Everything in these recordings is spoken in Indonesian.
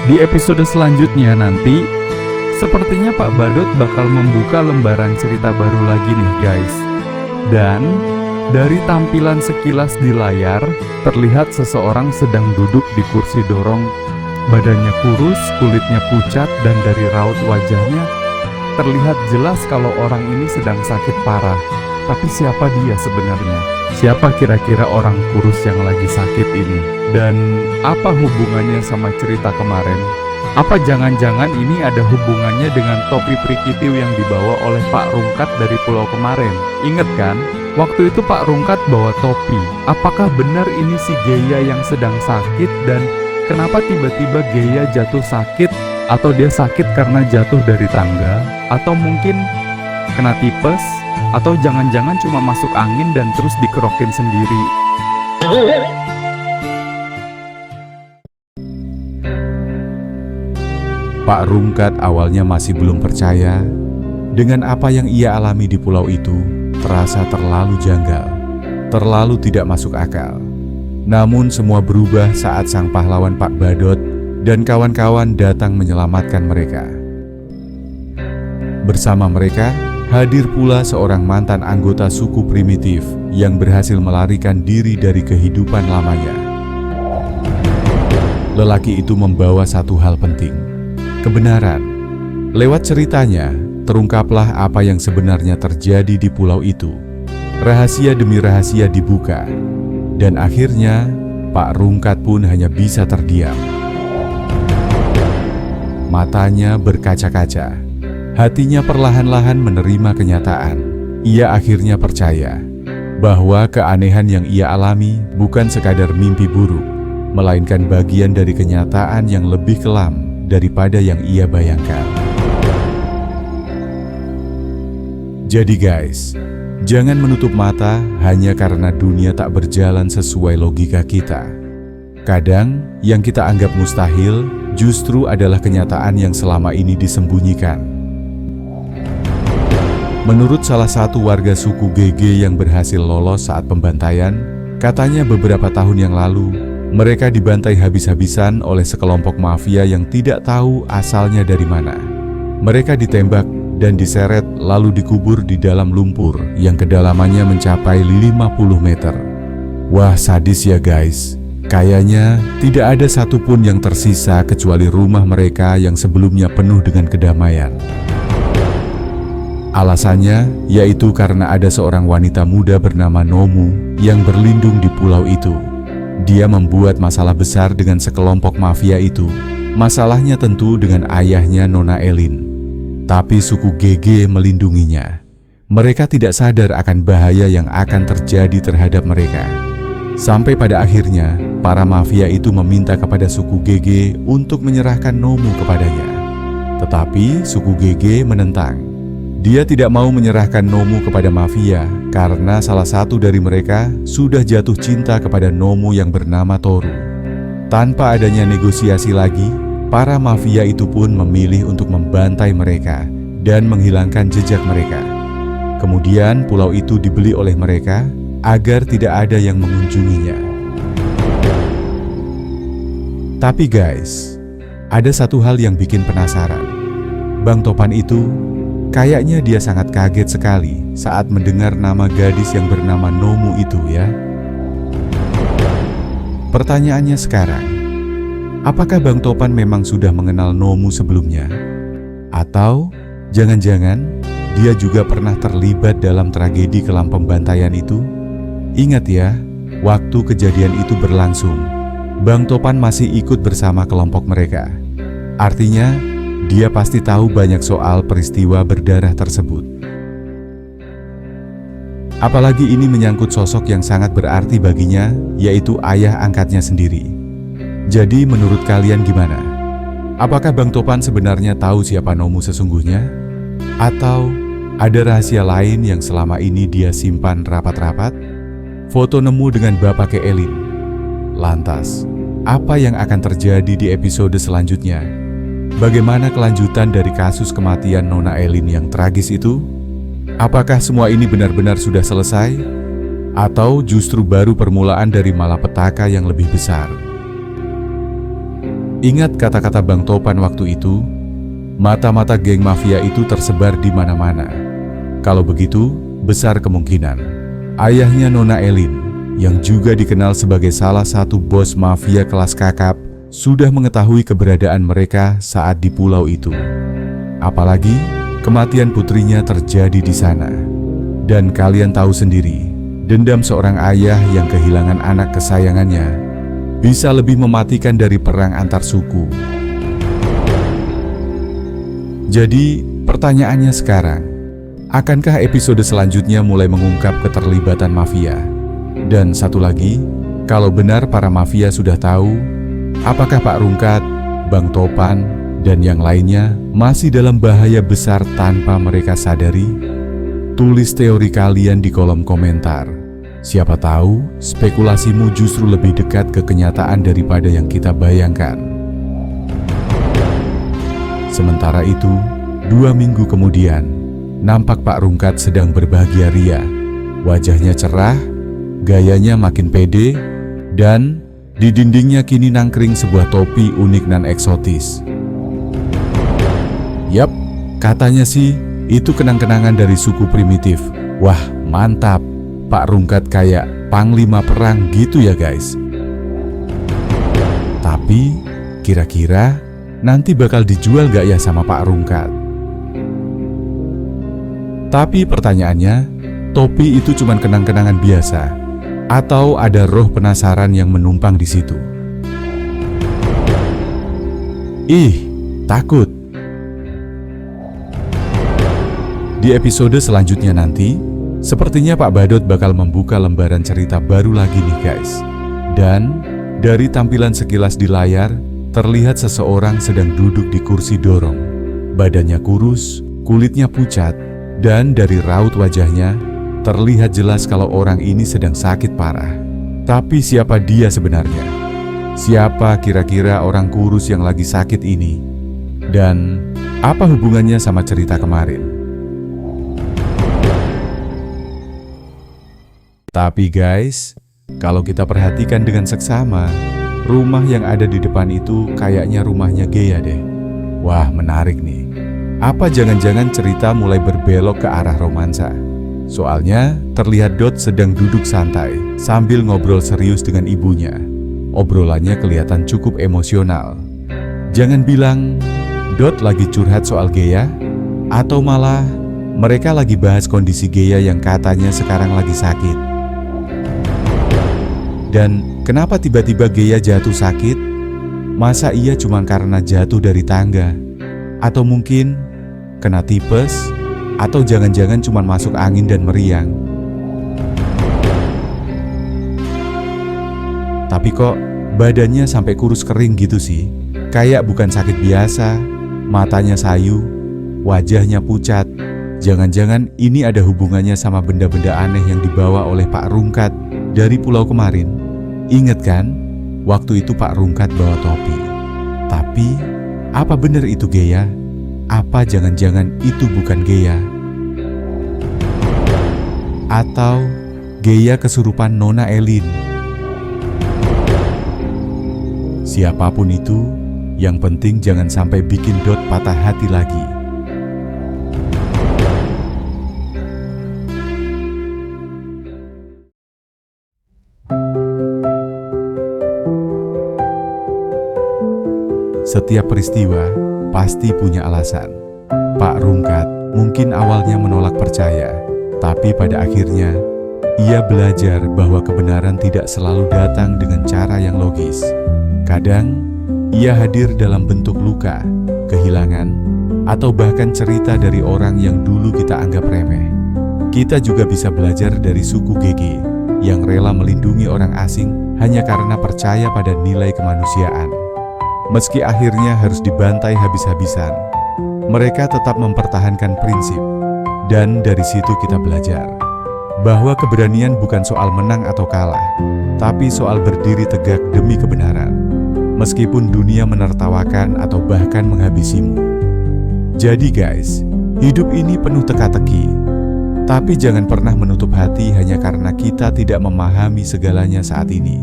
Di episode selanjutnya nanti, sepertinya Pak Badut bakal membuka lembaran cerita baru lagi nih guys. Dan dari tampilan sekilas di layar, terlihat seseorang sedang duduk di kursi dorong. Badannya kurus, kulitnya pucat, dan dari raut wajahnya terlihat jelas kalau orang ini sedang sakit parah. Tapi siapa dia sebenarnya? Siapa kira-kira orang kurus yang lagi sakit ini? Dan apa hubungannya sama cerita kemarin? Apa jangan-jangan ini ada hubungannya dengan topi Prikitiu yang dibawa oleh Pak Rungkat dari pulau kemarin? Ingat kan? Waktu itu Pak Rungkat bawa topi. Apakah benar ini si Geya yang sedang sakit dan kenapa tiba-tiba Geya jatuh sakit? Atau dia sakit karena jatuh dari tangga? Atau mungkin kena tipes? Atau jangan-jangan cuma masuk angin dan terus dikerokin sendiri? Pak Rungkat awalnya masih belum percaya dengan apa yang ia alami di pulau itu. Terasa terlalu janggal, terlalu tidak masuk akal. Namun semua berubah saat sang pahlawan Pak Badut dan kawan-kawan datang menyelamatkan mereka. Bersama mereka hadir pula seorang mantan anggota suku primitif yang berhasil melarikan diri dari kehidupan lamanya. Lelaki itu membawa satu hal penting, kebenaran. Lewat ceritanya, terungkaplah apa yang sebenarnya terjadi di pulau itu. Rahasia demi rahasia dibuka, dan akhirnya Pak Rungkat pun hanya bisa terdiam. Matanya berkaca-kaca, hatinya perlahan-lahan menerima kenyataan. Ia akhirnya percaya bahwa keanehan yang ia alami bukan sekadar mimpi buruk, melainkan bagian dari kenyataan yang lebih kelam daripada yang ia bayangkan. Jadi guys, jangan menutup mata hanya karena dunia tak berjalan sesuai logika kita. Kadang, yang kita anggap mustahil justru adalah kenyataan yang selama ini disembunyikan. Menurut salah satu warga suku GG yang berhasil lolos saat pembantaian, katanya beberapa tahun yang lalu, mereka dibantai habis-habisan oleh sekelompok mafia yang tidak tahu asalnya dari mana. Mereka ditembak dan diseret lalu dikubur di dalam lumpur yang kedalamannya mencapai 50 meter. Wah, sadis ya guys. Kayaknya tidak ada satupun yang tersisa kecuali rumah mereka yang sebelumnya penuh dengan kedamaian. Alasannya yaitu karena ada seorang wanita muda bernama Nomu yang berlindung di pulau itu. Dia membuat masalah besar dengan sekelompok mafia itu. Masalahnya tentu dengan ayahnya Nona Elin. Tapi suku GG melindunginya. Mereka tidak sadar akan bahaya yang akan terjadi terhadap mereka. Sampai pada akhirnya, para mafia itu meminta kepada suku GG untuk menyerahkan Nomu kepadanya. Tetapi suku GG menentang. Dia tidak mau menyerahkan Nomu kepada mafia karena salah satu dari mereka sudah jatuh cinta kepada Nomu yang bernama Toru. Tanpa adanya negosiasi lagi, para mafia itu pun memilih untuk membantai mereka dan menghilangkan jejak mereka. Kemudian pulau itu dibeli oleh mereka agar tidak ada yang mengunjunginya. Tapi guys, ada satu hal yang bikin penasaran. Bang Topan itu, kayaknya dia sangat kaget sekali saat mendengar nama gadis yang bernama Nomu itu ya. Pertanyaannya sekarang, apakah Bang Topan memang sudah mengenal Nomu sebelumnya? Atau jangan-jangan dia juga pernah terlibat dalam tragedi kelam pembantaian itu? Ingat ya, waktu kejadian itu berlangsung, Bang Topan masih ikut bersama kelompok mereka. Artinya, dia pasti tahu banyak soal peristiwa berdarah tersebut. Apalagi ini menyangkut sosok yang sangat berarti baginya, yaitu ayah angkatnya sendiri. Jadi menurut kalian gimana? Apakah Bang Topan sebenarnya tahu siapa Nomu sesungguhnya? Atau ada rahasia lain yang selama ini dia simpan rapat-rapat? Foto Nemu dengan Bapak Elin. Lantas, apa yang akan terjadi di episode selanjutnya? Bagaimana kelanjutan dari kasus kematian Nona Elin yang tragis itu? Apakah semua ini benar-benar sudah selesai? Atau justru baru permulaan dari malapetaka yang lebih besar? Ingat kata-kata Bang Topan waktu itu, mata-mata geng mafia itu tersebar di mana-mana. Kalau begitu, besar kemungkinan ayahnya Nona Elin, yang juga dikenal sebagai salah satu bos mafia kelas kakap, sudah mengetahui keberadaan mereka saat di pulau itu. Apalagi kematian putrinya terjadi di sana. Dan kalian tahu sendiri, dendam seorang ayah yang kehilangan anak kesayangannya bisa lebih mematikan dari perang antar suku. Jadi, pertanyaannya sekarang, akankah episode selanjutnya mulai mengungkap keterlibatan mafia? Dan satu lagi, kalau benar para mafia sudah tahu, apakah Pak Rungkat, Bang Topan, dan yang lainnya masih dalam bahaya besar tanpa mereka sadari? Tulis teori kalian di kolom komentar. Siapa tahu spekulasimu justru lebih dekat ke kenyataan daripada yang kita bayangkan. Sementara itu, 2 minggu kemudian, nampak Pak Rungkat sedang berbahagia ria. Wajahnya cerah, gayanya makin pede, dan di dindingnya kini nangkring sebuah topi unik dan eksotis. Yap, katanya sih itu kenang-kenangan dari suku primitif. Wah, mantap. Pak Rungkat kayak panglima perang gitu ya guys. Tapi, kira-kira nanti bakal dijual gak ya sama Pak Rungkat? Tapi pertanyaannya, topi itu cuma kenang-kenangan biasa, atau ada roh penasaran yang menumpang di situ? Ih, takut. Di episode selanjutnya nanti, sepertinya Pak Badut bakal membuka lembaran cerita baru lagi nih guys. Dan dari tampilan sekilas di layar, terlihat seseorang sedang duduk di kursi dorong. Badannya kurus, kulitnya pucat, dan dari raut wajahnya, terlihat jelas kalau orang ini sedang sakit parah. Tapi siapa dia sebenarnya? Siapa kira-kira orang kurus yang lagi sakit ini? Dan apa hubungannya sama cerita kemarin? Tapi guys, kalau kita perhatikan dengan seksama, rumah yang ada di depan itu kayaknya rumahnya Gea deh. Wah, menarik nih. Apa jangan-jangan cerita mulai berbelok ke arah romansa? Soalnya terlihat Dot sedang duduk santai sambil ngobrol serius dengan ibunya. Obrolannya kelihatan cukup emosional. Jangan bilang Dot lagi curhat soal Gea, atau malah mereka lagi bahas kondisi Gea yang katanya sekarang lagi sakit. Dan kenapa tiba-tiba Gea jatuh sakit? Masa iya cuma karena jatuh dari tangga? Atau mungkin kena tipes? Atau jangan-jangan cuma masuk angin dan meriang? Tapi kok badannya sampai kurus kering gitu sih? Kayak bukan sakit biasa, matanya sayu, wajahnya pucat. Jangan-jangan ini ada hubungannya sama benda-benda aneh yang dibawa oleh Pak Rungkat dari pulau kemarin. Ingat kan, waktu itu Pak Rungkat bawa topi. Tapi, apa benar itu Gea? Apa jangan-jangan itu bukan Gea? Atau Gea kesurupan Nona Elin? Siapapun itu, yang penting jangan sampai bikin Dot patah hati lagi. Setiap peristiwa pasti punya alasan. Pak Rungkat mungkin awalnya menolak percaya, tapi pada akhirnya ia belajar bahwa kebenaran tidak selalu datang dengan cara yang logis. Kadang ia hadir dalam bentuk luka, kehilangan, atau bahkan cerita dari orang yang dulu kita anggap remeh. Kita juga bisa belajar dari suku Gege yang rela melindungi orang asing hanya karena percaya pada nilai kemanusiaan. Meski akhirnya harus dibantai habis-habisan, mereka tetap mempertahankan prinsip. Dan dari situ kita belajar bahwa keberanian bukan soal menang atau kalah, tapi soal berdiri tegak demi kebenaran, meskipun dunia menertawakan atau bahkan menghabisimu. Jadi guys, hidup ini penuh teka-teki, tapi jangan pernah menutup hati hanya karena kita tidak memahami segalanya saat ini.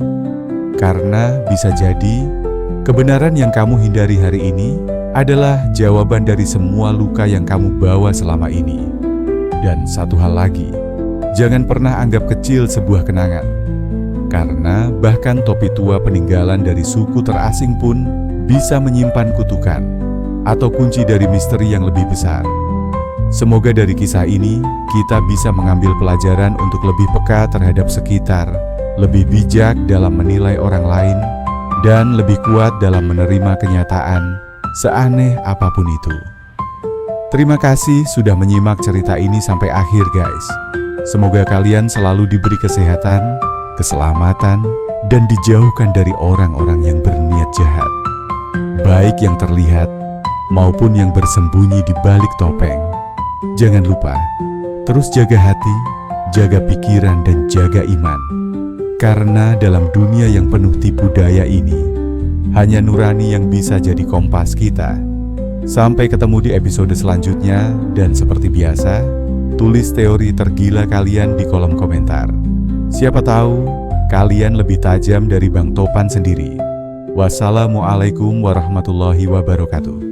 Karena bisa jadi Kebenaran yang kamu hindari hari ini adalah jawaban dari semua luka yang kamu bawa selama ini. Dan satu hal lagi, jangan pernah anggap kecil sebuah kenangan. Karena bahkan topi tua peninggalan dari suku terasing pun bisa menyimpan kutukan atau kunci dari misteri yang lebih besar. Semoga dari kisah ini kita bisa mengambil pelajaran untuk lebih peka terhadap sekitar, lebih bijak dalam menilai orang lain, dan lebih kuat dalam menerima kenyataan, seaneh apapun itu. Terima kasih sudah menyimak cerita ini sampai akhir guys. Semoga kalian selalu diberi kesehatan, keselamatan, dan dijauhkan dari orang-orang yang berniat jahat. Baik yang terlihat, maupun yang bersembunyi di balik topeng. Jangan lupa, terus jaga hati, jaga pikiran, dan jaga iman. Karena dalam dunia yang penuh tipu daya ini, hanya nurani yang bisa jadi kompas kita. Sampai ketemu di episode selanjutnya, dan seperti biasa, tulis teori tergila kalian di kolom komentar. Siapa tahu, kalian lebih tajam dari Bang Topan sendiri. Wassalamualaikum warahmatullahi wabarakatuh.